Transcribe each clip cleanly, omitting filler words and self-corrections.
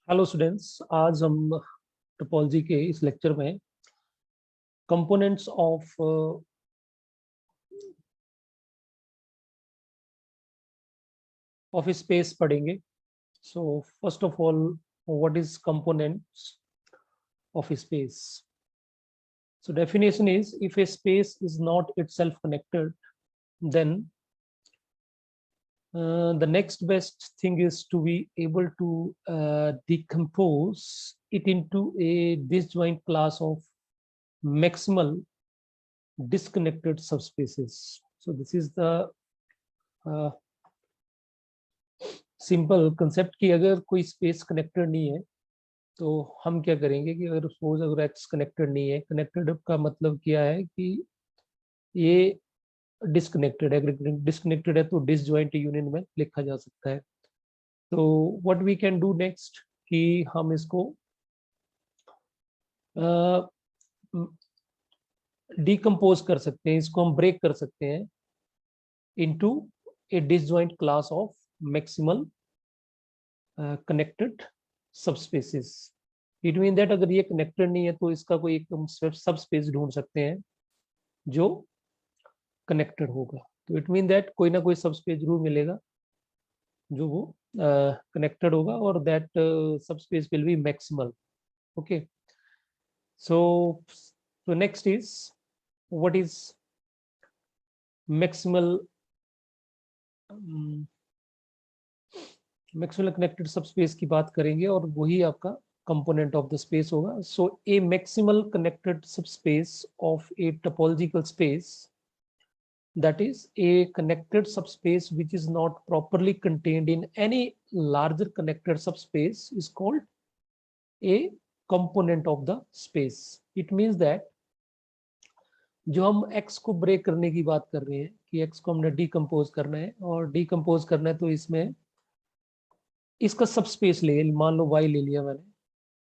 Hello students, आज हम topology के इस लेक्चर में कंपोनेंट्स ऑफ स्पेस पढ़ेंगे। So first of all, what is components of space? So definition is, if a space is not itself connected, then the next best thing is to be able to decompose it into a disjoint class of maximal disconnected subspaces. So this is the simple concept कि अगर कोई space connected नहीं है तो हम क्या करेंगे कि अगर सपोज अगर एक्स कनेक्टेड नहीं है, कनेक्टेड का मतलब क्या है कि ये डिस्कनेक्टेड है। डिस्कनेक्टेड है तो डिसजॉइंट यूनियन में लिखा जा सकता है। तो what we can do next कि हम इसको डिकम्पोज कर सकते हैं, इसको हम ब्रेक कर सकते हैं into A disjoint class of maximal connected subspaces. It mean that अगर ये कनेक्टेड नहीं है तो इसका कोई एक सब स्पेस ढूंढ सकते हैं जो कनेक्टेड होगा। तो इट मीन दैट कोई ना कोई सब स्पेस जरूर मिलेगा जो वो कनेक्टेड होगा और दैट सब space will be maximal. Okay, so next is, what is maximal maximal connected subspace की बात करेंगे और वही आपका कंपोनेंट ऑफ द स्पेस होगा। So a maximal connected subspace of a topological space, that is a connected subspace which is not properly contained in any larger connected subspace, is called a component of the space. It means that जो हम x को break करने की बात कर रहे हैं कि x को हमने डिकम्पोज करना है, और डिकम्पोज करना है तो इसमें इसका सब स्पेस ले, मान लो y ले लिया मैंने,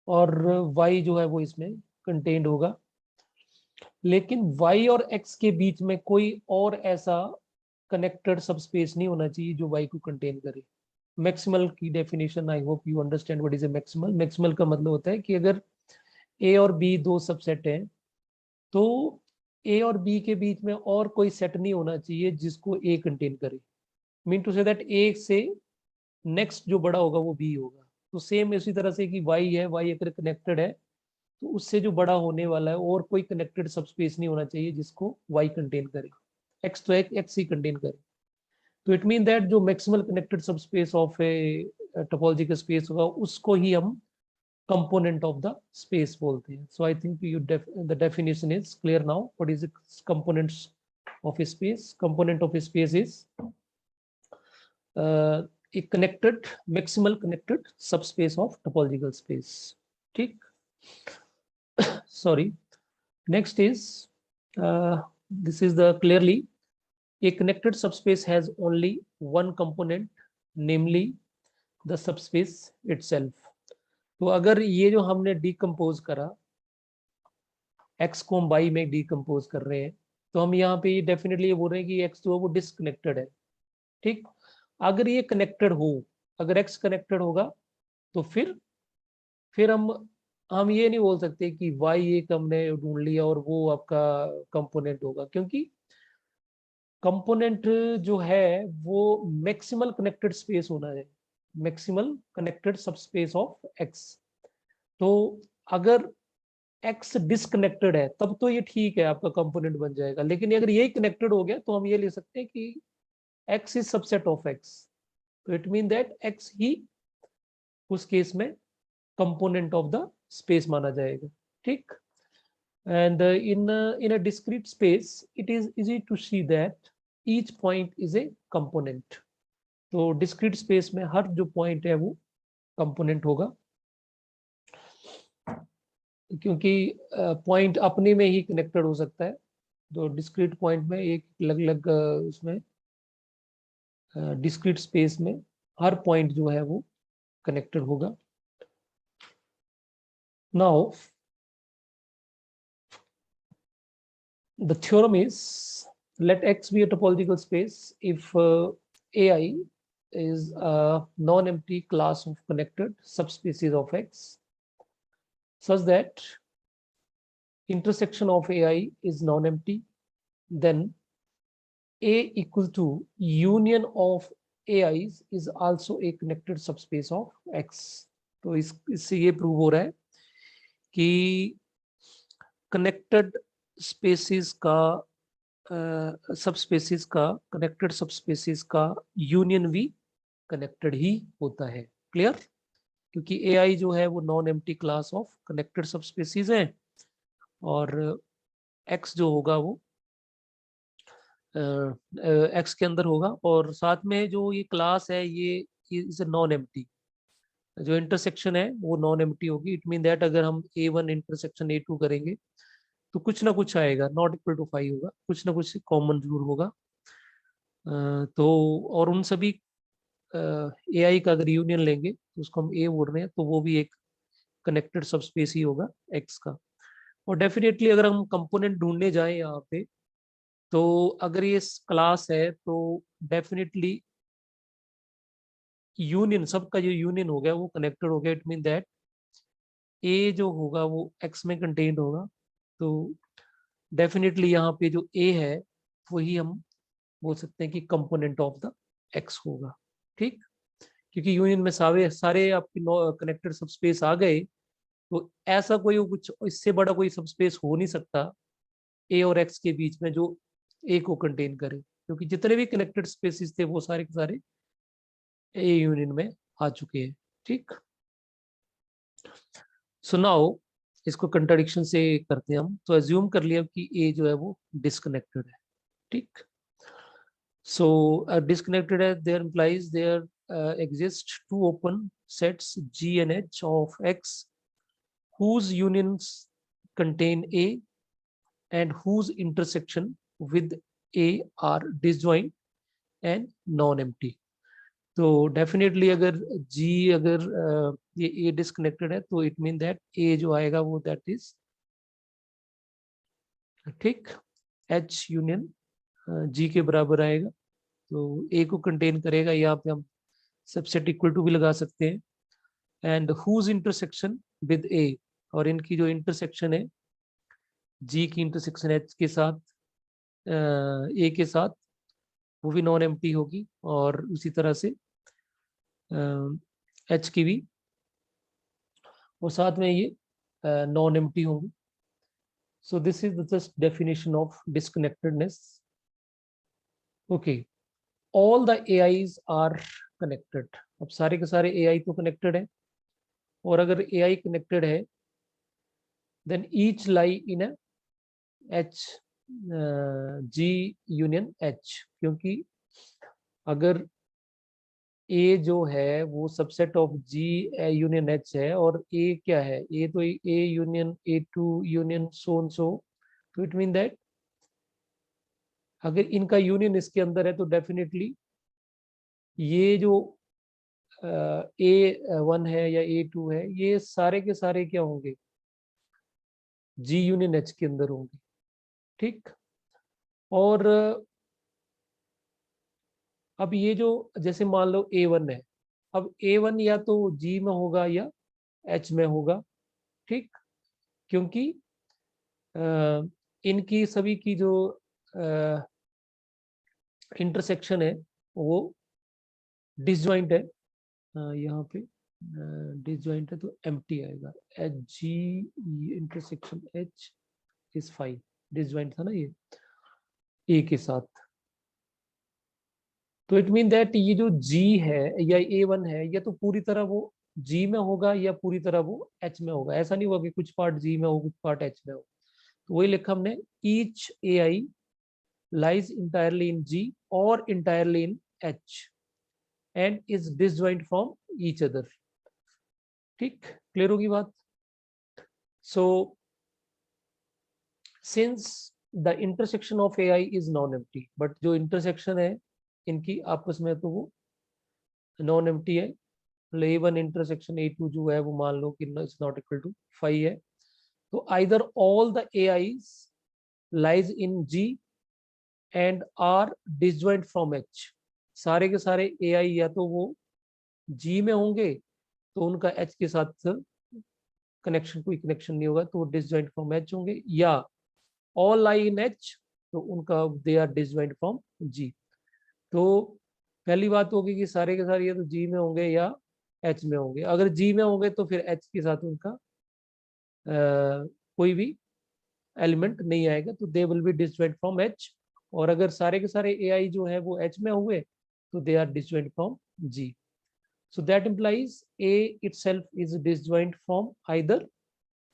और y जो है वो इसमें कंटेन्ड होगा, लेकिन y और x के बीच में कोई और ऐसा कनेक्टेड सबस्पेस नहीं होना चाहिए जो y को कंटेन करे। मैक्सिमल की definition, I hope you understand what is a maximal. Maximal का मतलब होता है कि अगर a और b दो सबसेट हैं तो a और b के बीच में और कोई सेट नहीं होना चाहिए जिसको a कंटेन करे। Mean to say that a से नेक्स्ट जो बड़ा होगा वो b होगा। तो सेम इसी तरह से कि y है, y अगर कनेक्टेड है तो उससे जो बड़ा होने वाला है और कोई कनेक्टेड सबस्पेस नहीं होना चाहिए जिसको y कंटेन करे। x तो x ही कंटेन करे। तो इट मीन दैट जो maximal connected subspace of a topological space होगा उसको ही हम कंपोनेंट ऑफ द स्पेस बोलते हैं। So I think you the definition is clear now. What is components of a space? Component of a space is a connected maximal connected subspace of topological space. ठीक, sorry. Next is, this is the clearly, a connected subspace has only one component, namely the subspace itself. तो अगर ये जो हमने decompose करा, x को हम y में डिकम्पोज कर रहे हैं, तो हम यहाँ पे डेफिनेटली ये बोल रहे हैं कि x जो है वो डिसकनेक्टेड है। ठीक, अगर ये कनेक्टेड हो, अगर x कनेक्टेड होगा तो फिर हम ये नहीं बोल सकते कि y एक हमने ढूंढ लिया और वो आपका कंपोनेंट होगा, क्योंकि कंपोनेंट जो है वो मैक्सिमल कनेक्टेड स्पेस होना है, maximal connected subspace of x। तो अगर x डिसकनेक्टेड है तब तो ये ठीक है, आपका कंपोनेंट बन जाएगा। लेकिन अगर यही कनेक्टेड हो गया तो हम ये ले सकते हैं कि x is subset of x। तो इट मीन दैट x ही उस केस में कंपोनेंट ऑफ द स्पेस माना जाएगा। ठीक, and in a discrete space it is easy to see that each point is a component. तो डिस्क्रीट स्पेस में हर जो point है वो कंपोनेंट होगा, क्योंकि पॉइंट अपने में ही कनेक्टेड हो सकता है। तो डिस्क्रीट पॉइंट में एक अलग अलग उसमें डिस्क्रीट स्पेस में हर पॉइंट जो है वो कनेक्टेड होगा। Now the theorem is, let X be a topological space if AI is a non-empty class of connected subspecies of X such that intersection of AI is non-empty, then A equal to union of AIs is also a connected subspace of X. तो इससे ये prove हो रहा है कि connected spaces का सबस्पेसिस का connected सबस्पेसिस का यूनियन भी कनेक्टेड ही होता है। क्लियर? क्योंकि AI जो है वो non empty class of connected subspaces है और X जो होगा वो X के अंदर होगा और साथ में जो ये क्लास है ये इज नॉन एम्प्टी, जो इंटरसेक्शन है वो नॉन एम्प्टी होगी। इट मीन दैट अगर हम A1 इंटरसेक्शन A2 करेंगे तो कुछ ना कुछ आएगा, नॉट इक्वल टू 5 होगा, कुछ ना कुछ कॉमन जरूर होगा। तो और उन सभी AI का अगर यूनियन लेंगे तो उसको हम A बोल रहे हैं, तो वो भी एक कनेक्टेड सबस्पेस ही होगा X का। और डेफिनेटली अगर हम कंपोनेंट ढूंढने जाएं यहाँ पे, तो अगर ये क्लास है तो डेफिनेटली यूनियन, सबका जो यूनियन हो गया वो कनेक्टेड हो गया। इट मीन दैट A जो होगा वो X में कंटेन्ड होगा, तो डेफिनेटली यहाँ पे जो A है वही हम बोल सकते हैं कि कंपोनेंट ऑफ द X होगा। ठीक, क्योंकि यूनियन में सारे आपके कनेक्टेड सबस्पेस आ गए, तो ऐसा कोई कुछ इससे बड़ा कोई सबस्पेस हो नहीं सकता A और X के बीच में जो A को कंटेन करे, क्योंकि जितने भी कनेक्टेड स्पेसिस थे वो सारे के सारे A यूनियन में आ चुके हैं। ठीक, सो नाउ इसको कंट्राडिक्शन से करते हैं हम। तो एज्यूम कर लिया कि A जो है वो डिस्कनेक्टेड है। ठीक, सो डिस्कनेक्टेड है, there implies there exist two open sets G and H of X whose unions contain A and whose intersection with A are disjoint and non-empty। तो डेफिनेटली अगर G अगर ये A डिस्कनेक्टेड है तो it mean that A जो आएगा वो that is ठीक H यूनियन G के बराबर आएगा, तो A को कंटेन करेगा। यहाँ पे हम सबसेट इक्वल टू भी लगा सकते हैं। And whose intersection with A, और इनकी जो इंटरसेक्शन है G की इंटरसेक्शन H के साथ A के साथ, वो भी नॉन एम्प्टी होगी और उसी तरह से H की भी, और साथ में ये नॉन एम्प्टी होंगी। So this is the just definition of disconnectedness. Okay, all the AIs are connected. अब सारे के सारे AI तो कनेक्टेड है, और अगर AI कनेक्टेड है देन ईच लाई इन अ H G यूनियन H, क्योंकि अगर A जो है वो subset of G union H है, और A क्या है, A तो A union A2 union so, तो इट मीन दैट अगर इनका यूनियन इसके अंदर है तो डेफिनेटली ये जो A1 है या A2 है, ये सारे के सारे क्या होंगे, G यूनियन H के अंदर होंगे। ठीक, और अब ये जो जैसे मान लो A1 है, अब A1 या तो G में होगा या H में होगा। ठीक, क्योंकि इनकी सभी की जो इंटरसेक्शन है वो डिसजॉइंट है। यहाँ पे डिसजॉइंट है तो एम्प्टी आएगा। H G intersection H is 5, disjoint था ना ये A के साथ, तो इट मीन दैट ये जो G है या A1 है, ये तो पूरी तरह वो G में होगा या पूरी तरह वो H में होगा। ऐसा नहीं होगा कि कुछ पार्ट G में हो कुछ पार्ट H में हो। तो वही लिखा हमने, each AI lies entirely in G or entirely in H and is disjoint from each other। ठीक, क्लियर होगी बात? So since the intersection of AI is non empty, but जो इंटरसेक्शन है इनकी आपस में तो वो नॉन एम्प्टी है। A1 इंटरसेक्शन A2 जो है वो मान लो कि इट्स नॉट इक्वल टू 5 है, तो either all the AIs lies in G and are disjoint from H, सारे के सारे ए आई या तो वो जी में होंगे तो उनका एच के साथ कनेक्शन, कोई कनेक्शन नहीं होगा, तो वो डिसजॉइंट फ्रॉम एच होंगे, या ऑल आई इन एच तो उनका दे आर डिसजॉइंट फ्रॉम जी। तो पहली बात होगी कि सारे के सारे या तो जी में होंगे या एच में होंगे। अगर जी में होंगे तो फिर एच के साथ उनका कोई भी एलिमेंट नहीं आएगा, तो they will be disjoint from H. और अगर सारे के सारे ए आई जो है वो एच में हुए तो they are disjoint from G. So that implies A itself is disjoint from either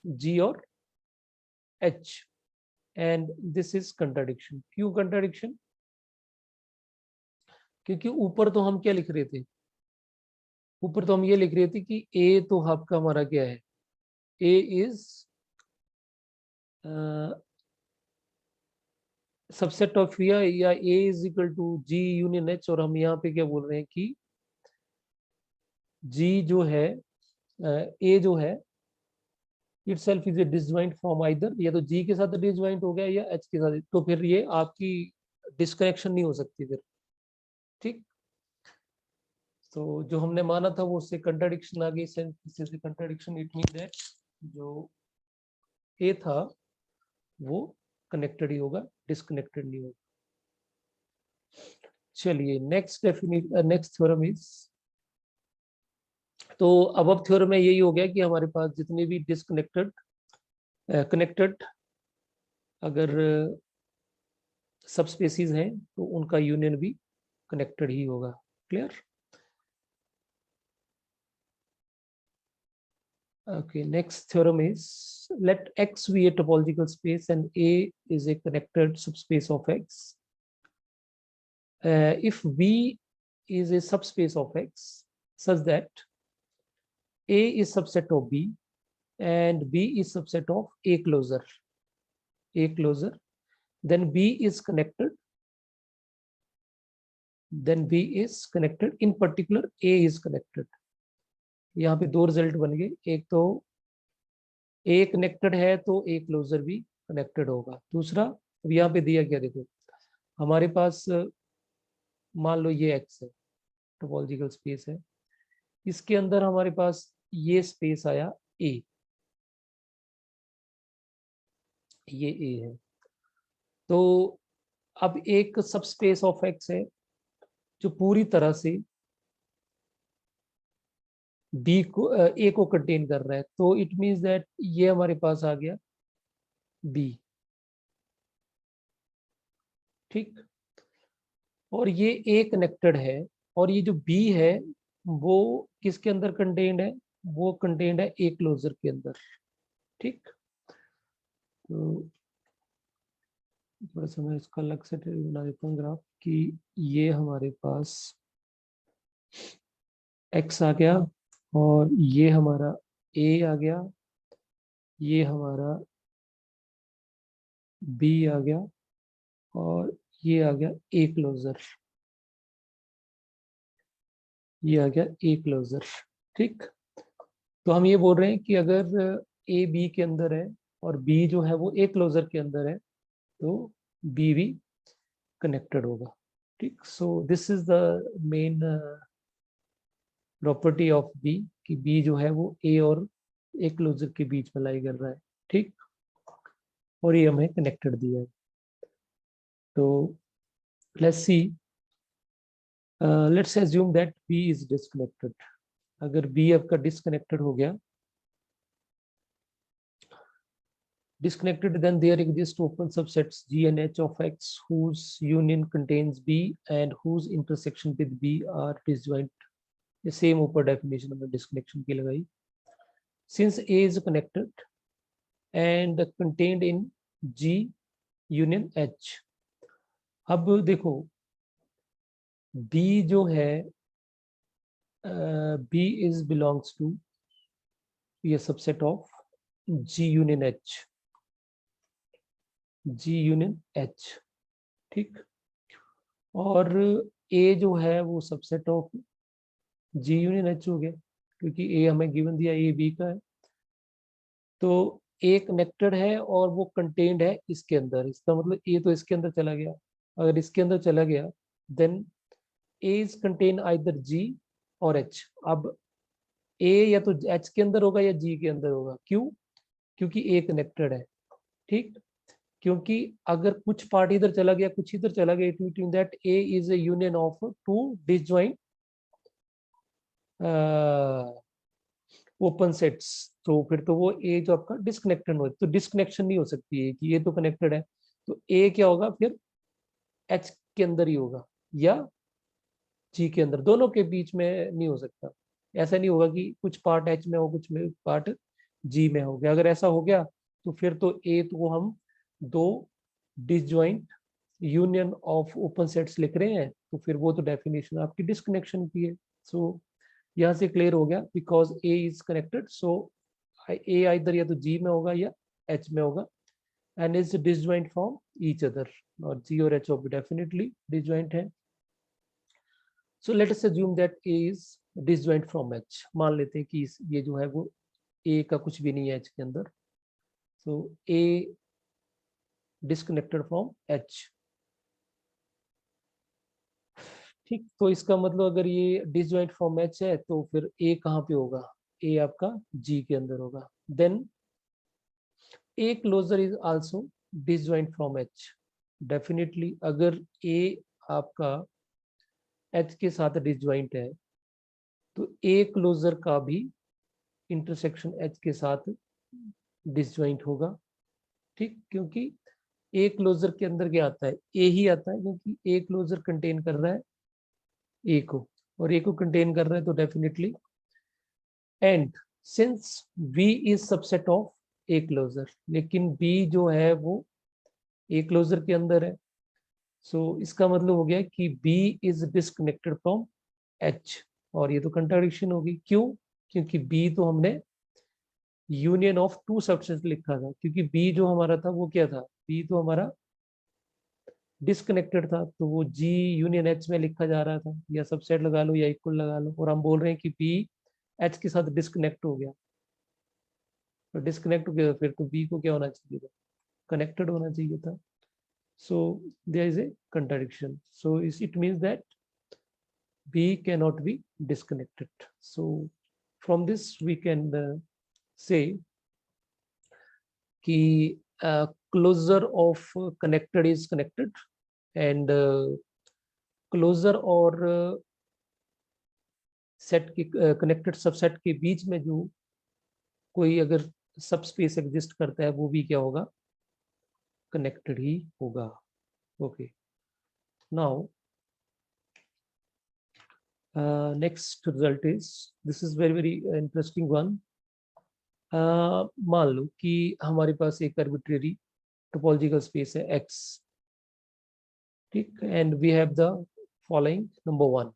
G or H, and this is contradiction. क्यों contradiction? क्योंकि ऊपर तो हम क्या लिख रहे थे, ऊपर तो हम ये लिख रहे थे कि A तो आपका हमारा क्या है, A is सबसेट ऑफ या A is equal to G union H, और हम यहाँ पे क्या बोल रहे हैं कि G जो है A जो है itself is a disjoint from either, या तो G के साथ डिसजॉइंट हो गया या H के साथ, तो फिर ये आपकी डिस्कनेक्शन नहीं हो सकती फिर। ठीक, तो जो हमने माना था वो उससे कंट्राडिक्शन आ गई, से कंट्राडिक्शन, इट मीन दैट जो ए था वो कनेक्टेड ही होगा, डिस्कनेक्टेड नहीं होगा। चलिए नेक्स्ट नेक्स्ट थ्योरम इज, तो अब थ्योरम में यही हो गया कि हमारे पास जितने भी डिस्कनेक्टेड कनेक्टेड अगर सब स्पेसीज हैं तो उनका यूनियन भी कनेक्टेड ही होगा। Clear? Okay, next theorem is, let X be a topological space and A is a connected subspace of X. If B is a subspace of X such that A is subset of B and B is subset of A closure, then B is connected, in particular A is connected. यहाँ पे दो result बन गए, एक तो ए connected है तो A closure भी कनेक्टेड होगा। दूसरा, अब यहाँ पे दिया क्या, देखो हमारे पास मान लो ये एक्स है, टोपोलॉजिकल स्पेस है, इसके अंदर हमारे पास ये स्पेस आया ए, ये ए है, तो अब एक सब स्पेस ऑफ एक्स है जो पूरी तरह से बी को ए को कंटेन कर रहा है, तो इट मींस दैट ये हमारे पास आ गया बी। ठीक, और ये ए कनेक्टेड है, और ये जो बी है वो किसके अंदर कंटेन्ड है, वो कंटेन्ड है ए क्लोजर के अंदर। ठीक, तो थोड़ा सा मैं इसका अलग से बना देता हूँ ग्राफ, कि ये हमारे पास एक्स आ गया और ये हमारा ए आ गया, ये हमारा बी आ गया और ये आ गया ए क्लोजर, ये आ गया ए क्लोजर। ठीक, तो हम ये बोल रहे हैं कि अगर ए बी के अंदर है और बी जो है वो ए क्लोजर के अंदर है तो बी भी कनेक्टेड होगा। ठीक, so this is the main property of B, कि बी जो है वो ए और ए क्लोजर के बीच में लाई कर रहा है। ठीक, और ये हमें कनेक्टेड दिया है। तो let's see, let's assume that B is disconnected. अगर बी आपका डिस्कनेक्टेड हो गया, disconnected, then there exist open subsets G and H of X whose union contains B and whose intersection with B are disjoint. The same ऊपर definition हमने disconnection की लगाई। Since A is connected and contained in G union H, अब देखो B जो है B is belongs to a subset of G union H, G union H। ठीक, और A जो है वो subset of G union H हो गया, क्योंकि A हमें गिवन दिया A B का है, तो A कनेक्टेड है और वो कंटेन्ड है इसके अंदर, इसका मतलब A तो इसके अंदर चला गया, अगर इसके अंदर चला गया then A is contain either G और एच। अब ए या तो एच के अंदर होगा या जी के अंदर होगा। क्यों? क्योंकि ए कनेक्टेड है। ठीक, क्योंकि अगर कुछ पार्ट इधर चला गया कुछ इधर चला गया, it mean that A is a union of two disjoint open sets. तो फिर तो वो ए जो आपका डिस्कनेक्टेड हो, तो डिस्कनेक्शन नहीं हो सकती है कि ये तो कनेक्टेड है। तो ए क्या होगा फिर? एच के अंदर ही होगा या जी के अंदर, दोनों के बीच में नहीं हो सकता। ऐसा नहीं होगा कि कुछ पार्ट एच में हो कुछ में पार्ट जी में हो गया। अगर ऐसा हो गया तो फिर तो ए तो हम दो disjoint union of open sets लिख रहे हैं, तो फिर वो तो डेफिनेशन आपकी डिस्कनेक्शन की है। सो यहाँ से क्लियर हो गया, because A is connected, so A either या तो जी में होगा या एच में होगा, and is disjoint from each other. और जी और एच डेफिनेटली डिसजॉइंट है। So let us assume that A is disjoint from H. मान लेते हैं कि ये जो है वो ए का कुछ भी नहीं है एच के अंदर। सो ए डिस्कनेक्टेड फ्रॉम एच। ठीक, तो इसका मतलब अगर ये डिसजॉइंट फ्रॉम एच है तो फिर ए कहाँ पे होगा? ए आपका जी के अंदर होगा। Then A closure is also disjoint from H. Definitely अगर ए आपका एच के साथ डिसजॉइंट है तो ए क्लोजर का भी इंटरसेक्शन एच के साथ डिसजॉइंट होगा। ठीक, क्योंकि ए क्लोजर के अंदर क्या आता है? ए ही आता है, क्योंकि ए क्लोजर कंटेन कर रहा है ए को, और ए को कंटेन कर रहा है तो definitely. And since B is subset of A closure, लेकिन बी जो है वो ए क्लोजर के अंदर है। सो इसका मतलब हो गया कि B is disconnected from H. और ये तो कंट्राडिक्शन होगी। क्यों? क्योंकि बी तो हमने यूनियन ऑफ टू सबसेट लिखा था, क्योंकि बी जो हमारा था वो क्या था? बी तो हमारा डिस्कनेक्टेड था, तो वो जी यूनियन एच में लिखा जा रहा था, या सबसेट लगा लो या इक्वल लगा लो। और हम बोल रहे हैं कि बी एच के साथ डिस्कनेक्ट हो गया, तो डिस्कनेक्ट हो गया फिर तो बी को क्या होना चाहिए था? कनेक्टेड होना चाहिए था। So there is a contradiction. So it means that B cannot be disconnected. So from this we can say कि closure of connected is connected, and closure और सेट के कनेक्टेड सबसेट के बीच में जो कोई अगर सब स्पेस एग्जिस्ट करता है वो भी क्या होगा? कनेक्टेड ही होगा। Okay, now next result is, this is very interesting one. मान लो कि हमारे पास एक आर्बिट्रेरी टोपोलॉजिकल स्पेस है X, ठीक, and we have the following. Number 1,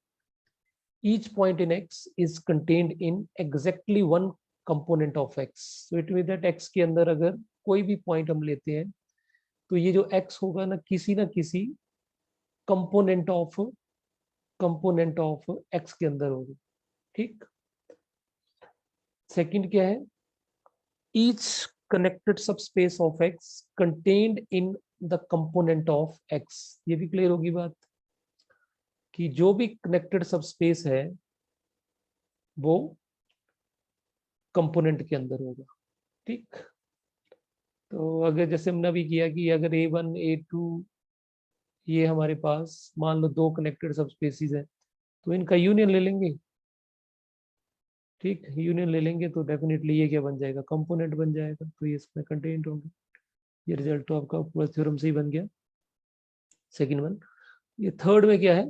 each point in X is contained in exactly one component of X. So it means that X के अंदर अगर कोई भी पॉइंट हम लेते हैं तो ये जो X होगा ना किसी कंपोनेंट ऑफ X के अंदर होगा। ठीक, सेकंड क्या है? each connected subspace of X contained in the component of X. ये भी क्लियर होगी बात कि जो भी कनेक्टेड सबस्पेस है वो कंपोनेंट के अंदर होगा। ठीक, तो अगर जैसे हमने अभी किया कि अगर A1 A2 ये हमारे पास मान लो दो कनेक्टेड सबस्पेसीज है तो इनका यूनियन ले लेंगे। ठीक, यूनियन ले लेंगे तो डेफिनेटली ये क्या बन जाएगा? कंपोनेंट बन जाएगा, तो ये इसमें कंटेंट होंगे। ये रिजल्ट तो आपका पूरा थ्योरम से ही बन गया। सेकंड वन, ये थर्ड में क्या है?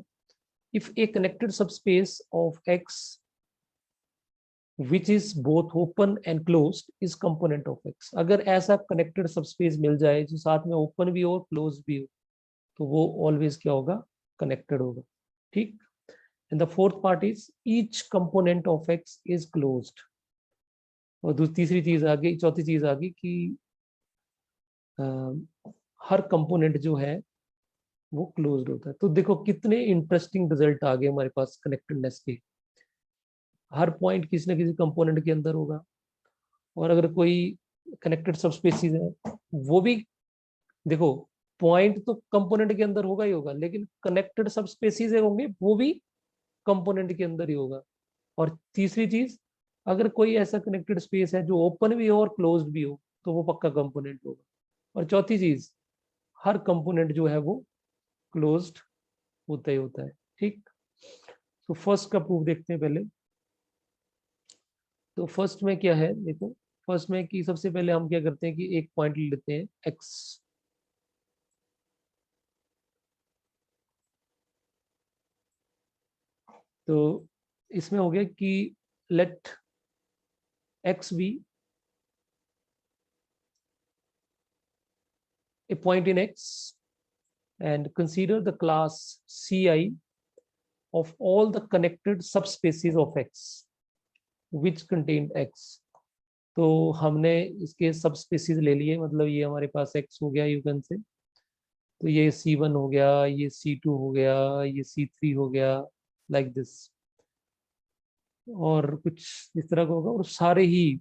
If A connected subspace of X which is both open and closed is component of X. अगर ऐसा कनेक्टेड सबस्पेस मिल जाए जो साथ में ओपन भी हो क्लोज भी हो तो वो ऑलवेज क्या होगा? कनेक्टेड होगा। ठीक, and the fourth part is each component of X is closed. और तीसरी चीज आ गई, चौथी चीज आ गई कि हर कंपोनेंट जो है वो क्लोज्ड होता है। तो देखो कितने इंटरेस्टिंग रिजल्ट आ गए हमारे पास कनेक्टेडनेस के। हर पॉइंट किसी ना किसी कंपोनेंट के अंदर होगा, और अगर कोई कनेक्टेड सबस्पेसीज है वो भी, देखो पॉइंट तो कंपोनेंट के अंदर होगा ही होगा, लेकिन कनेक्टेड सबस्पेसीज होंगे वो भी कंपोनेंट के अंदर ही होगा। और तीसरी चीज, अगर कोई ऐसा कनेक्टेड स्पेस है जो ओपन भी हो और क्लोज्ड भी हो तो वो पक्का कंपोनेंट होगा। और चौथी चीज, हर कंपोनेंट जो है वो क्लोज्ड होता ही होता है। ठीक, तो फर्स्ट का प्रूफ देखते हैं पहले। तो फर्स्ट में क्या है देखो, फर्स्ट में कि सबसे पहले हम क्या करते हैं कि एक पॉइंट ले लेते हैं एक्स। तो इसमें हो गया कि let X be a point in X and consider the class Ci of all the connected subspaces of X which contain X। तो हमने इसके सबस्पेसीज ले लिए, मतलब ये हमारे पास X हो गया यूकन से, तो ये C1 हो गया, ये C2 हो गया, ये C3 हो गया, लाइक दिस, और कुछ इस तरह का होगा। और सारे ही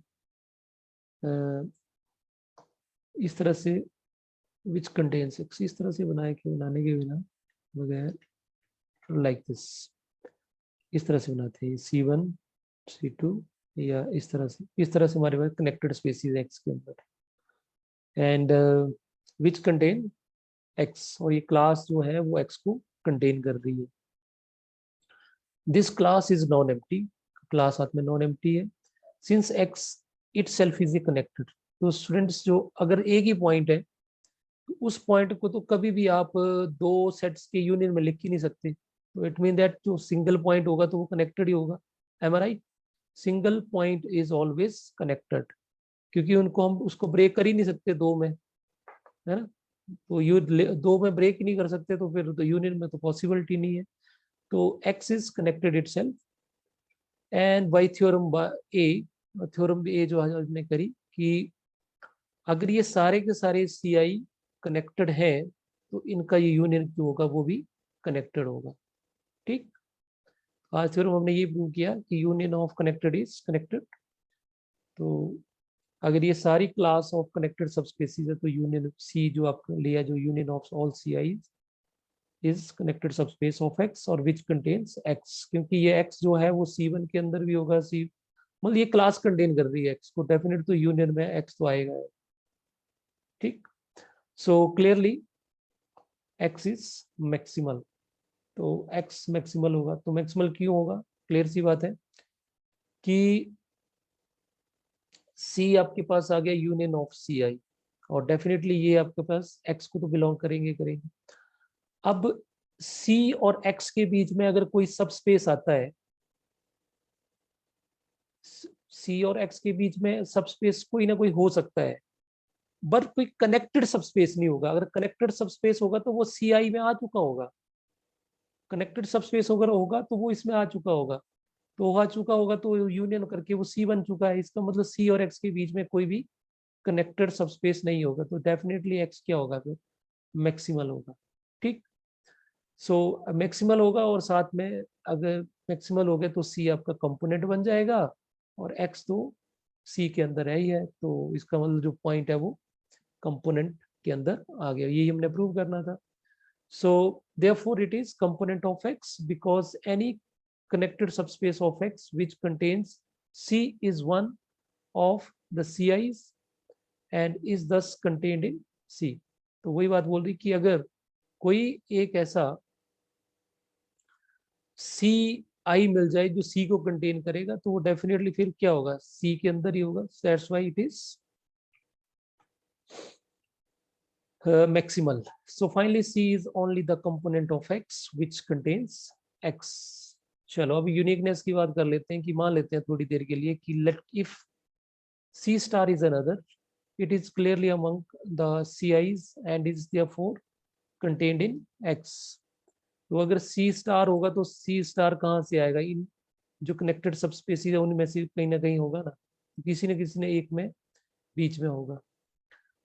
इस तरह से विच कंटेन्स X, इस तरह से बनाए के बनाने के बिना बगैर लाइक दिस, इस तरह से बनाते हैं C1 C2, या इस तरह से हमारे पास कनेक्टेड स्पेसीज X के अंदर, एंड विच कंटेन X, और ये क्लास जो है वो X को कंटेन कर रही है। This class is non empty, class साथ में नॉन एम्प्टी है, since X itself is a connected. तो स्टूडेंट्स, जो अगर एक ही पॉइंट है तो उस पॉइंट को तो कभी भी आप दो सेट्स के यूनियन में लिख ही नहीं सकते। तो इट मीन दैट जो सिंगल पॉइंट होगा तो वो कनेक्टेड ही होगा। Am I right? Single point is always connected, क्योंकि उनको हम उसको ब्रेक कर ही नहीं सकते दो में, है ना? तो यू दो में ब्रेक ही नहीं कर सकते, तो फिर तो यूनियन में तो पॉसिबिलिटी नहीं है। तो X is connected itself, and by theorem A, theorem A जो आज हमने करी कि अगर ये सारे के सारे सी आई कनेक्टेड है तो इनका ये यूनियन क्यों होगा, वो भी कनेक्टेड होगा। ठीक, आज थ्योरम हमने ये प्रूव किया कि union of connected is connected. तो अगर ये सारी क्लास ऑफ कनेक्टेड सबस्पेसीज है तो यूनियन सी जो आपने लिया, जो union of all C I is connected subspace of X और विच कंटेन्स एक्स, क्योंकि ये एक्स जो है वो C1 के अंदर भी होगा, सी मतलब ये क्लास कंटेन कर रही है एक्स को, डेफिनेट तो यूनियन में एक्स तो आएगा। ठीक, so clearly x is maximal. तो एक्स मैक्सिमल होगा, तो मैक्सिमल क्यों होगा? क्लियर सी बात है कि सी आपके पास आ गया यूनियन ऑफ सी आई, और डेफिनेटली ये आपके पास एक्स को तो बिलोंग करेंगे करेंगे। अब सी और एक्स के बीच में अगर कोई सब स्पेस आता है, सी और एक्स के बीच में सब स्पेस कोई ना कोई हो सकता है, बट कोई कनेक्टेड सब स्पेस नहीं होगा। अगर कनेक्टेड सब स्पेस होगा तो वो सी आई में आ चुका होगा, कनेक्टेड सब स्पेस अगर होगा तो वो इसमें आ चुका होगा, तो आ चुका होगा तो यूनियन करके वो सी बन चुका है। इसका मतलब सी और एक्स के बीच में कोई भी कनेक्टेड सब स्पेस नहीं होगा, तो डेफिनेटली एक्स क्या होगा फिर? मैक्सिमल होगा। ठीक, सो मैक्सिमल होगा, और साथ में अगर मैक्सिमल हो गया तो सी आपका कंपोनेंट बन जाएगा, और एक्स तो सी के अंदर है ही है, तो इसका मतलब जो पॉइंट है वो कंपोनेंट के अंदर आ गया। यही हमने प्रूव करना था। So therefore it is component of x because any connected subspace of X which contains C is one of the CIs and is thus contained in C। तो वही बात बोल रही कि अगर कोई एक ऐसा सी आई मिल जाए जो सी को कंटेन करेगा तो वो डेफिनेटली फिर क्या होगा? सी के अंदर ही होगा। That's why it is maximal। So finally C is only the component of X which contains X। चलो अभी यूनिकनेस की बात कर लेते हैं कि मान लेते हैं थोड़ी देर के लिए कि let if C star is another, it is clearly among the CIs and is therefore contained in X। तो अगर C star होगा तो C star कहाँ से आएगा? इन जो कनेक्टेड सबस्पेसीज है उनमें से कहीं ना कहीं होगा ना, किसी न किसी ने एक में बीच में होगा।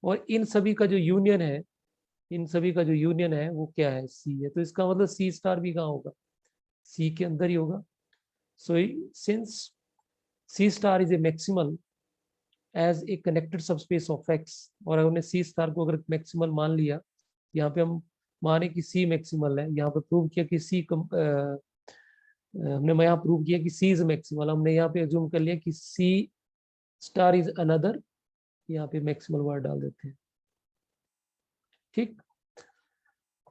और इन सभी का जो यूनियन है, इन सभी का जो यूनियन है वो क्या है? सी है। तो इसका मतलब सी स्टार भी कहाँ होगा? सी के अंदर ही होगा। So since C star is a maximal as a connected subspace of X, और हमने सी स्टार को अगर मैक्सिमल मान लिया, यहाँ पे हम माने कि सी मैक्सिमल है, यहाँ पे प्रूव किया कि सी हमने यहाँ प्रूव किया कि सी इज मैक्सिमल, हमने यहाँ पे एज्यूम कर लिया कि सी स्टार इज अनदर, यहाँ पे मैक्सिमल वर्ड डाल देते हैं। ठीक,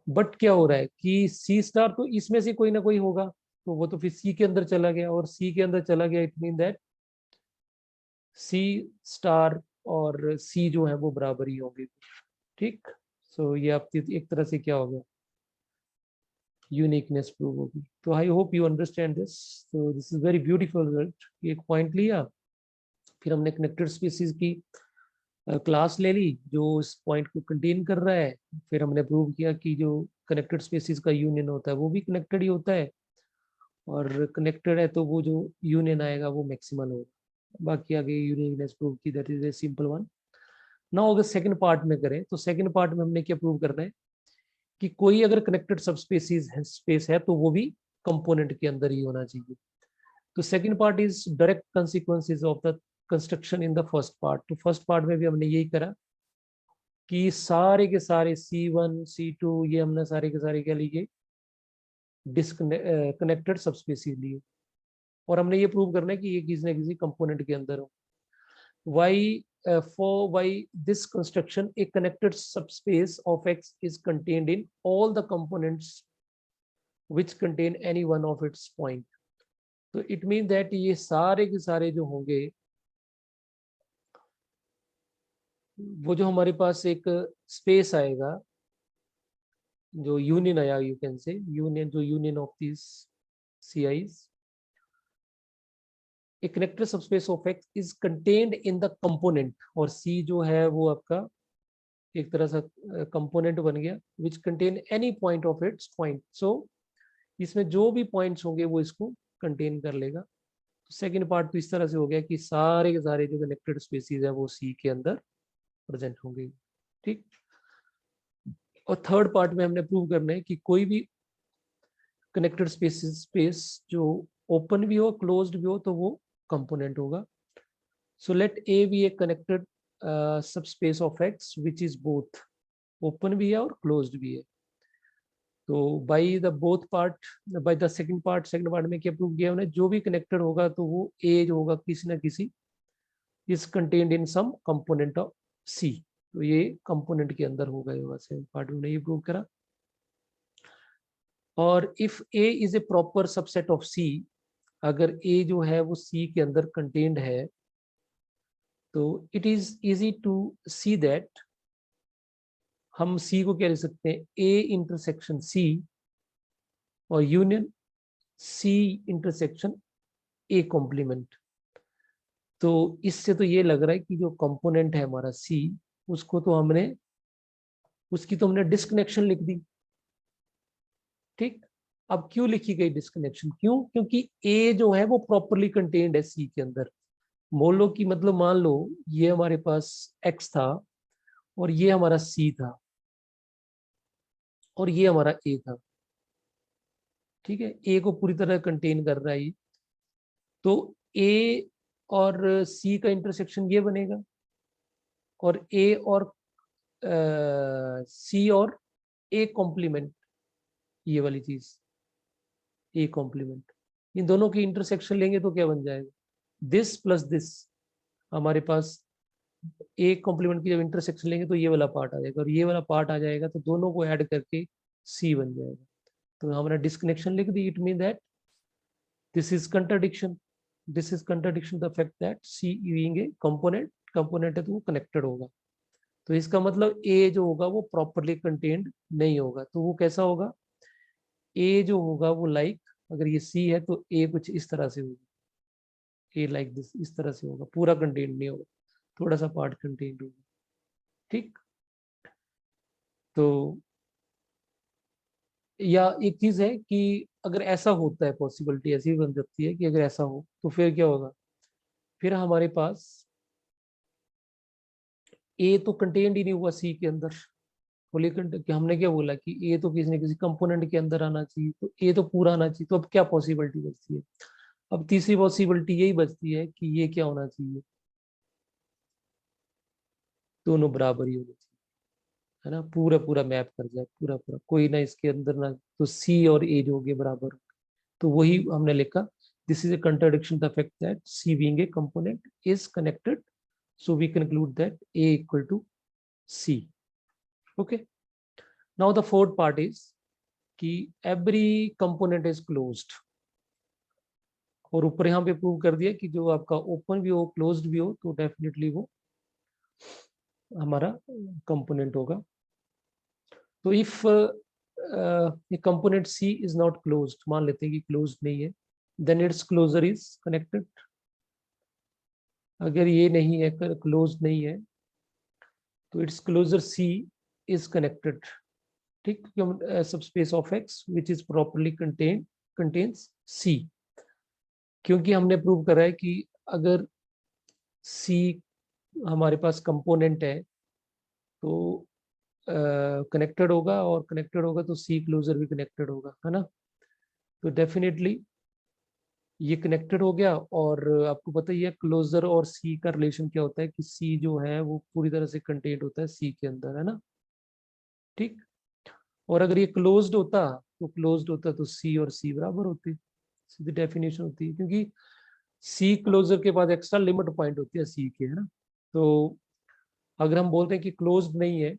बट क्या हो रहा है कि सी स्टार तो इसमें से कोई ना कोई होगा, तो वो तो फिर सी के अंदर चला गया, और सी के अंदर चला गया, it mean that C star और सी जो है वो बराबर ही होंगे। ठीक, सो ये आपकी एक तरह से क्या हो गया, यूनिकनेस प्रूव होगी। तो I hope you understand this. तो this is very beautiful result. एक पॉइंट लिया, फिर हमने कनेक्टेड स्पीसीज की क्लास ले ली जो इस पॉइंट को कंटेन कर रहा है, फिर हमने प्रूव किया कि जो कनेक्टेड स्पीसीज का यूनियन होता है वो भी कनेक्टेड ही होता है, और कनेक्टेड है तो वो जो यूनियन आएगा वो मैक्सिमल होगा। बाकी आगे यूनिकनेस प्रूव की, that is a simple one. Now अगर सेकंड पार्ट में करें तो सेकंड पार्ट में हमने क्या प्रूव करना है कि कोई अगर कनेक्टेड सबस्पेसीज है, स्पेस है, तो वो भी कंपोनेंट के अंदर ही होना चाहिए। तो second part is direct consequences of the construction in the first part. तो फर्स्ट पार्ट में भी हमने यही करा कि सारे के सारे C1 C2 ये हमने सारे के सारे क्या लिए, डिस्कनेक्टेड सबस्पेसीज लिए, और हमने ये प्रूव करना है कि ये किसी न किसी कंपोनेंट के अंदर हो। Why for why this construction, a connected subspace of X is contained in all the components which contain any one of its point. तो it means that ये सारे के सारे जो होंगे, वो जो हमारे पास एक स्पेस आएगा, जो यूनियन आया, यू कैन से यूनियन, जो union of this CIs, a connected subspace of X is contained in the component, और C जो है वो आपका एक तरह से कंपोनेंट बन गया, which contain any point of its point. So इसमें जो भी पॉइंट्स होंगे वो इसको कंटेन कर लेगा। तो सेकंड पार्ट तो इस तरह से हो गया कि सारे के सारे जो कनेक्टेड स्पेसीज है वो सी के अंदर प्रेजेंट होंगे। ठीक, और थर्ड पार्ट में हमने प्रूव करना है कि कोई भी कनेक्टेड स्पेस जो ओपन भी हो क्लोज्ड भी हो तो वो कंपोनेंट होगा। So let A be a connected subspace of X which is both open भी है और क्लोज्ड भी है। तो by the both part, by the second part में क्या प्रूव किया हमने, जो भी कनेक्टेड होगा तो वो ए जो होगा किसी ना किसी is contained in some component of C, तो ये कंपोनेंट के अंदर होगा, ये सेकंड पार्ट में ये प्रूव करा। और if A is a proper subset of C, अगर ए जो है वो सी के अंदर कंटेन्ड है, तो it is easy to see that, हम सी को क्या लिख सकते हैं, ए इंटरसेक्शन सी और union C intersection A complement. तो इससे तो ये लग रहा है कि जो कंपोनेंट है हमारा सी, उसको तो हमने, उसकी तो हमने डिस्कनेक्शन लिख दी। ठीक, अब क्यों लिखी गई डिस्कनेक्शन, क्यों, क्योंकि ए जो है वो प्रॉपरली कंटेन्ड है सी के अंदर। मान लो कि मतलब मान लो ये हमारे पास एक्स था और ये हमारा सी था और ये हमारा ए था। ठीक है, ए को पूरी तरह कंटेन कर रहा है ये, तो ए और सी का इंटरसेक्शन ये बनेगा, और ए और सी और ए कॉम्प्लीमेंट, ये वाली चीज ए कॉम्प्लीमेंट, इन दोनों की इंटरसेक्शन लेंगे तो क्या बन जाएगा, दिस प्लस दिस। हमारे पास ए कॉम्प्लीमेंट की जब इंटरसेक्शन लेंगे तो ये वाला पार्ट आ जाएगा, और ये वाला पार्ट आ जाएगा, तो दोनों को ऐड करके सी बन जाएगा। तो हमने डिस्कनेक्शन लिख दी, it mean that this is contradiction, this is contradiction the fact that C being a component है तो वो कनेक्टेड होगा। तो इसका मतलब ए जो होगा वो प्रॉपरली कंटेन्ड नहीं होगा, तो वो कैसा होगा, ए जो होगा वो लाइक, अगर ये सी है तो ए कुछ इस तरह से होगा, ए लाइक दिस, इस तरह से होगा, पूरा कंटेन्ड नहीं होगा, थोड़ा सा पार्ट कंटेन्ड होगा। ठीक, तो या एक चीज है कि अगर ऐसा होता है, पॉसिबिलिटी ऐसी बन जाती है कि अगर ऐसा हो तो फिर क्या होगा, फिर हमारे पास ए तो कंटेन्ड ही नहीं हुआ सी के अंदर, कि हमने क्या बोला कि ए तो किसी न किसी कंपोनेंट के अंदर आना चाहिए, तो ए तो पूरा आना चाहिए, तो अब क्या पॉसिबिलिटी बचती है, अब तीसरी पॉसिबिलिटी यही बचती है कि ये क्या होना चाहिए, दोनों बराबर ही होने चाहिए, है ना, पूरा पूरा मैप कर जाए, पूरा पूरा, कोई ना इसके अंदर ना, तो सी और ए जो होंगे बराबर, तो वही हमने लिखा, this is a contradiction the fact that C being a component is connected, so we conclude that A equal to C. Okay, now the fourth part is कि every component is closed, और ऊपर यहाँ पे prove कर दिया कि जो आपका ओपन भी हो क्लोज्ड भी हो तो डेफिनेटली वो हमारा कंपोनेंट होगा. तो इफ ये component C is not closed, मान लेते हैं कि क्लोज्ड नहीं है, then its closure is connected. अगर ये नहीं है, क्लोज्ड नहीं है, तो its closure C is connected. ठीक, subspace of X which is properly contains C, क्योंकि हमने प्रूव करा है कि अगर सी हमारे पास कंपोनेंट है तो कनेक्टेड होगा, और कनेक्टेड होगा तो सी क्लोजर भी कनेक्टेड होगा, है ना. तो डेफिनेटली ये कनेक्टेड हो गया. और आपको पता ही है क्लोजर और सी का रिलेशन क्या होता है, कि सी जो है वो पूरी तरह से कंटेंट होता है सी के अंदर, है ना. ठीक, और अगर ये क्लोज्ड होता तो सी और सी बराबर होती, सीधी डेफिनेशन होती है, क्योंकि सी क्लोजर के बाद एक्स्ट्रा लिमिट पॉइंट होती है सी के, है ना. तो अगर हम बोलते हैं कि क्लोज्ड नहीं है,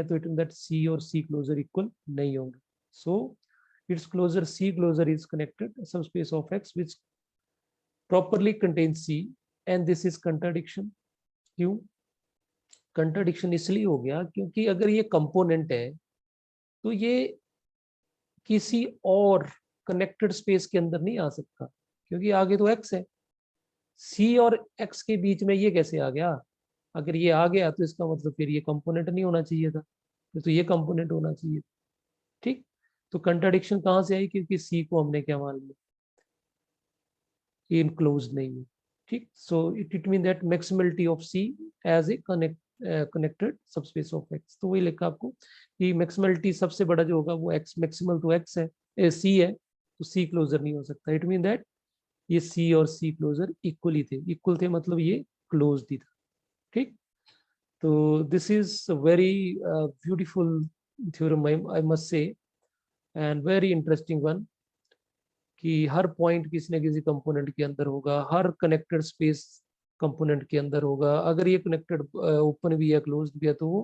तो इट मीन दैट सी और सी क्लोजर इक्वल नहीं होंगे. सो its closure C closure is connected subspace of X which properly contains C, and this is contradiction. क्यों contradiction? इसलिए हो गया क्योंकि अगर ये कंपोनेंट है तो ये किसी और कनेक्टेड स्पेस के अंदर नहीं आ सकता, क्योंकि आगे तो X है. C और X के बीच में ये कैसे आ गया? अगर ये आ गया तो इसका मतलब फिर ये कंपोनेंट नहीं होना चाहिए था, तो ये कंपोनेंट होना चाहिए. ठीक, तो कंट्राडिक्शन कहां से आई? क्योंकि सी को हमने क्या मान लिया, इनक्लोज नहीं है. ठीक, so it mean that maximality of C as a connected subspace of X. तो वही लिखा आपको कि मैक्सिमलिटी सबसे बड़ा जो होगा वो एक्स, मैक्सिमल तो एक्स है, सी है, तो सी क्लोजर नहीं हो सकता. इट मीन दैट ये सी और सी क्लोजर इक्वल थे मतलब ये क्लोज ही था. ठीक, तो this is very beautiful theorem I must say, and very interesting one, कि हर पॉइंट किसी न किसी कंपोनेंट के अंदर होगा, हर कनेक्टेड स्पेस कंपोनेंट के अंदर होगा. अगर ये कनेक्टेड ओपन भी है क्लोज्ड भी है तो वो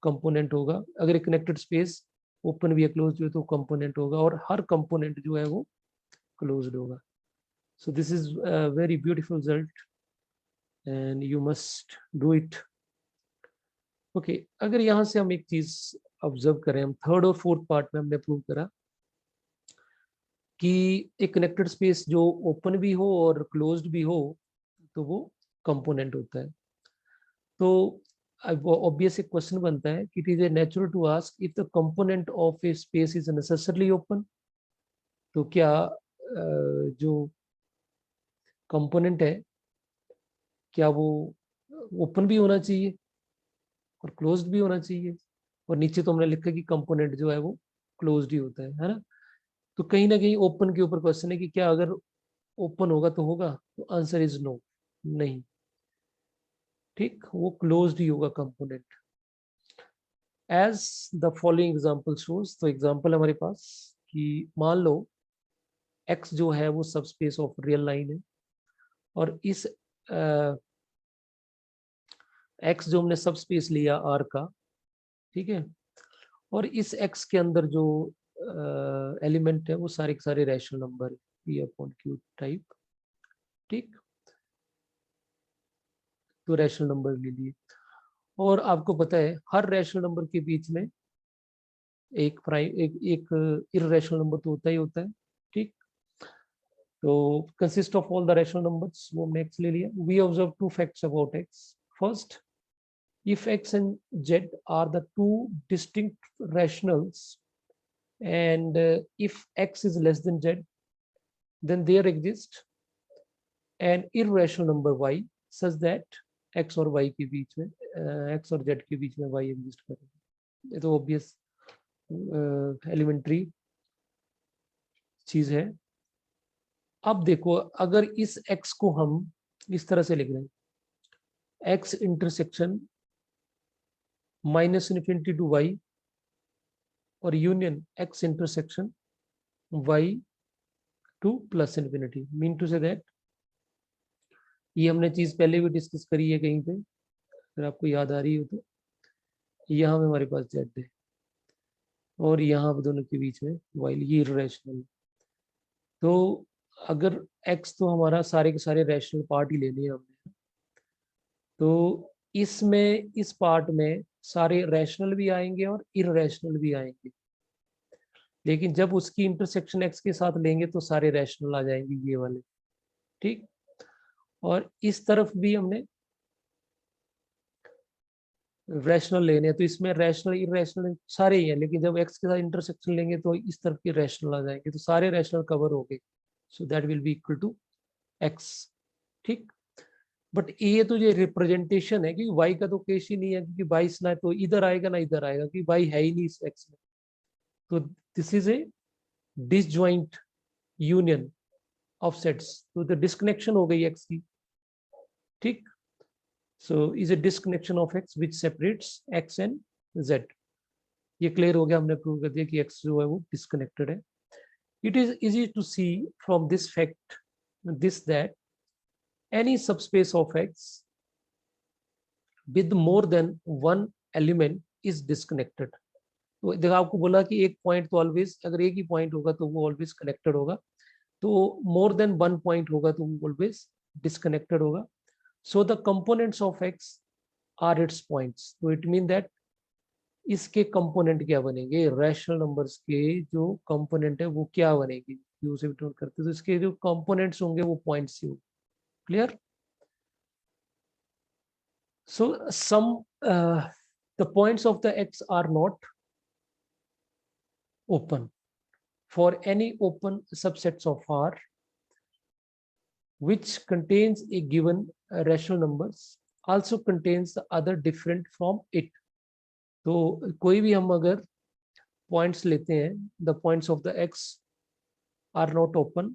कंपोनेंट होगा. अगर ये कनेक्टेड स्पेस ओपन भी है क्लोज्ड भी है तो कंपोनेंट होगा, और हर कंपोनेंट जो है वो क्लोज्ड होगा. सो this is very beautiful result and you must do it. Okay, अगर यहाँ से हम एक चीज ऑब्जर्व करें, हम थर्ड और फोर्थ पार्ट में हमने प्रूव करा कि एक कनेक्टेड स्पेस जो ओपन भी हो और क्लोज्ड भी हो तो वो कंपोनेंट होता है. तो अब ऑब्वियस एक क्वेश्चन बनता है कि it is a natural to ask if the component of a space is necessarily open. तो क्या जो कंपोनेंट है क्या वो ओपन भी होना चाहिए और क्लोज्ड भी होना चाहिए? और नीचे तो हमने लिखा कि कंपोनेंट जो है वो क्लोज्ड ही होता है ना. तो कहीं ना कहीं ओपन के ऊपर क्वेश्चन है कि क्या अगर ओपन होगा तो होगा, तो आंसर इज नो, नहीं. ठीक, वो क्लोज्ड ही होगा component. As the following example shows, तो एग्जांपल हमारे पास कि मान लो एक्स जो है वो सबस्पेस ऑफ रियल लाइन है, और इस एक्स जो हमने सबस्पेस लिया आर का, ठीक है, और इस एक्स के अंदर जो एलिमेंट है वो सारे के सारे रैशनल नंबर है, पी अपॉन क्यू टाइप. ठीक, तो रैशनल नंबर ले लिए, और आपको पता है हर रैशनल नंबर के बीच में एक प्राइम एक इररेशनल नंबर तो होता ही होता है. ठीक, तो consist of all the rational numbers, वो हमने एक्स ले लिया. We observe two facts about X. First, if x and z are the two distinct rationals, and if x is less than z, then there exists an irrational number y such that x और y के बीच में x और z के बीच में y exist करेगा. ये तो obvious elementary चीज है. अब देखो, अगर इस x को हम इस तरह से लिख रहे हैं, x intersection minus infinity to y और union x intersection y to plus infinity, mean to say that, ये हमने चीज पहले भी डिस्कस करी है कहीं पे, अगर आपको याद आ रही हो तो, यहाँ में हमारे पास z है और यहाँ दोनों के बीच में y, ये इर्रेशनल। तो अगर x तो हमारा सारे के सारे रैशनल पार्ट ही लेने हैं हमने, तो इसमें इस पार्ट में सारे रैशनल भी आएंगे और इर्रेशनल भी आएंगे, लेकिन जब उसकी इंटरसेक्शन x के साथ लेंगे तो सारे रैशनल आ जाएंगे ये वाले, ठीक। और इस तरफ भी हमने रैशनल लेने हैं, तो इसमें रैशनल इरेशनल सारे ही हैं, लेकिन जब x के साथ इंटरसेक्शन लेंगे तो इस तरफ के रैशनल आ जाएंगे, तो सारे रैशनल कवर हो गए, so that will be equal to x, ठीक। बट ये तो ये रिप्रेजेंटेशन है, क्योंकि y का तो केस ही नहीं है, क्योंकि 22 ना तो इधर आएगा ना इधर आएगा, क्योंकि y है ही नहीं इस x में, तो this is a disjoint union of sets, तो द डिस्कनेक्शन हो गई x की, ठीक। So is a disconnection of x which separates x and z. ये क्लियर हो गया, हमने प्रूव कर दिया कि x जो है वो डिस्कनेक्टेड है। It is easy to see from this fact this that any subspace of x with more than one element is disconnected. तो देखो आपको बोला कि एक पॉइंट तो ऑलवेज, अगर एक ही पॉइंट होगा तो वो ऑलवेज कनेक्टेड होगा, तो मोर देन वन पॉइंट होगा तो वो ऑलवेज डिस्कनेक्टेड होगा। So the components of x are its points. So it means that इसके कंपोनेंट क्या बनेंगे, रैशनल नंबर्स के जो कंपोनेंट है वो क्या बनेंगे, q से डिनोट करते हैं, तो इसके जो कंपोनेंट्स होंगे वो पॉइंट्स ही होंगे, clear. So some the points of the x are not open for any open subsets of R which contains a given rational numbers also contains the other different from it. तो कोई भी हम अगर points लेते हैं, the points of the x are not open,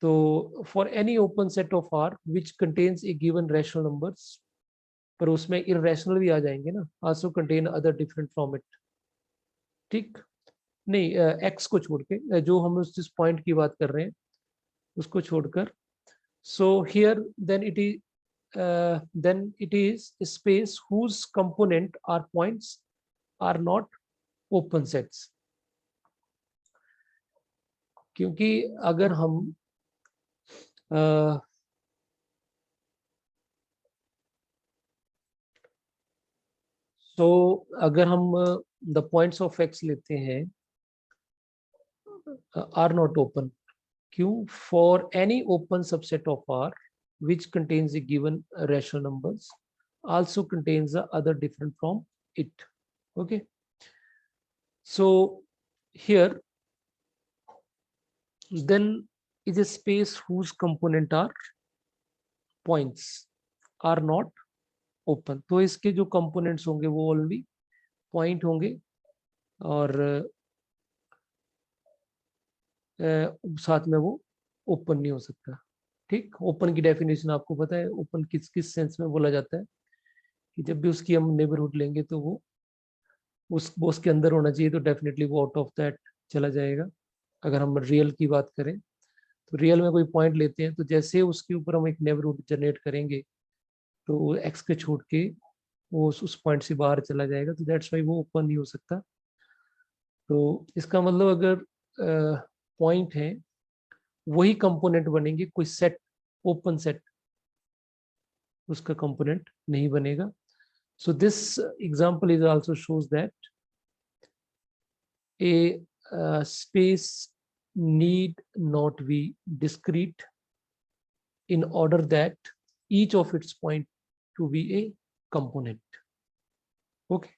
तो for any open set of R which contains a given rational numbers, पर उसमें इररेशनल भी आ जाएंगे ना, also contain other different from it, ठीक। नहीं, x को छोड़ के, जो हम उस जिस पॉइंट की बात कर रहे हैं उसको छोड़कर, so here then it is a space whose component or points are not open sets. क्योंकि अगर हम अगर हम द पॉइंट्स ऑफ x लेते हैं आर नॉट ओपन, क्यों, for any open subset of R which contains a given rational numbers also contains the other different from it, okay. So here then is a space whose component are points are not open, तो इसके जो components होंगे वो only point होंगे और साथ में वो ओपन नहीं हो सकता, ठीक। ओपन की डेफिनेशन आपको पता है, ओपन किस किस सेंस में बोला जाता है, कि जब भी उसकी हम नेबरहुड लेंगे तो वो उसके अंदर होना चाहिए, तो डेफिनेटली वो आउट ऑफ दैट चला जाएगा। अगर हम रियल की बात करें तो रियल में कोई पॉइंट लेते हैं, तो जैसे उसके ऊपर हम एक नेबरहुड जनरेट करेंगे तो एक्स के छोड़ के वो उस पॉइंट से बाहर चला जाएगा, तो दैट्स वाई वो ओपन नहीं हो सकता। तो इसका मतलब अगर पॉइंट है वही कंपोनेंट बनेंगे, कोई सेट ओपन सेट उसका कंपोनेंट नहीं बनेगा। So this example is also shows that a space need not be discrete in order that each of its point to be a component, okay.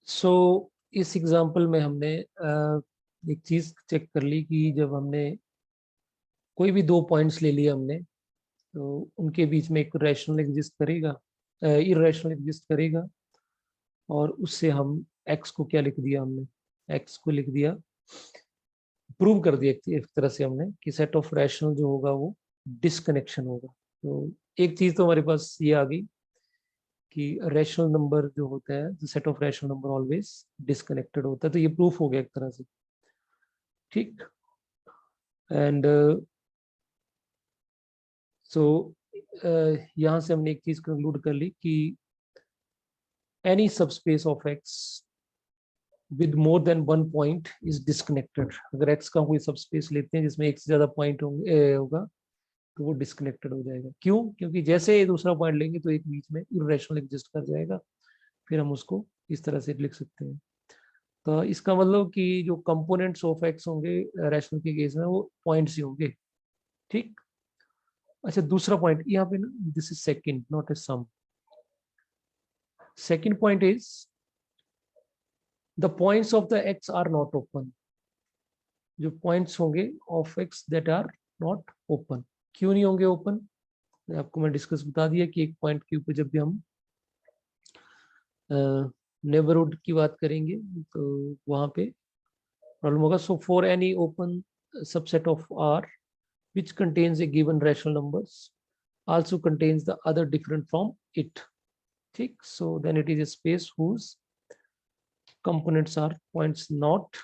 So इस example में हमने एक चीज check कर ली कि जब हमने कोई भी दो पॉइंट्स ले लिए हमने, तो उनके बीच में एक रैशनल एग्जिस्ट करेगा, इररेशनल एग्जिस्ट करेगा, और उससे हम x को क्या लिख दिया हमने, x को लिख दिया, प्रूव कर दिया एक तरह से हमने कि सेट ऑफ रैशनल जो होगा वो डिस्कनेक्शन होगा। तो एक चीज तो हमारे पास ये आ गई कि रैशनल नंबर जो होता है, the set of rational number always disconnected होता है। तो ये प्रूफ हो गया एक तरह से, ठीक। एंड सो यहाँ से हमने एक चीज कंक्लूड कर ली कि any subspace of x with more than one point is disconnected. अगर एक्स का कोई सबस्पेस लेते हैं जिसमें एक से ज्यादा पॉइंट होगा तो वो डिस्कनेक्टेड हो जाएगा। क्यों? क्योंकि जैसे ये दूसरा पॉइंट लेंगे तो एक बीच में इर्रेशनल एग्जिस्ट कर जाएगा, फिर हम उसको इस तरह से लिख सकते हैं। तो इसका मतलब कि जो कंपोनेंट्स ऑफ एक्स होंगे रैशनल के केस में वो पॉइंट्स ही होंगे, ठीक। अच्छा, दूसरा पॉइंट यहाँ पे ना, this is second not a sum. Second point is the points of the X are not open. जो पॉइंट्स होंगे of X that are not open. क्यों नहीं होंगे ओपन? आपको मैं डिस्कस बता दिया कि एक पॉइंट के ऊपर जब भी हम नेबरहुड की बात करेंगे तो वहां पे प्रॉब्लम होगा। So for any open subset of R which contains a given rational numbers also contains the other different from it, ठीक। so then it is a space whose components are points not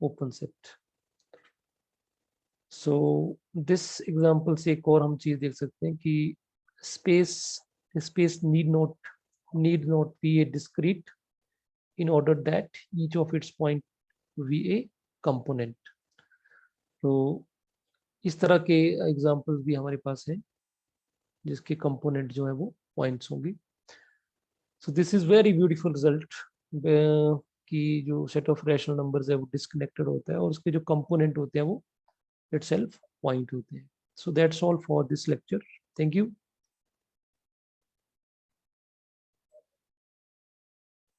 open set। so this example से एक और हम चीज देख सकते हैं कि space need not be a discrete in order that each of its point be a component। तो इस तरह के एग्जाम्पल्स भी हमारे पास है जिसके कंपोनेंट जो है वो पॉइंट्स होंगे। सो this is very beautiful result कि जो सेट ऑफ रैशनल नंबर्स है वो डिस्कनेक्टेड होता है और उसके जो कंपोनेंट होते हैं वो इटसेल्फ पॉइंट होते हैं। So that's all for this lecture. Thank you.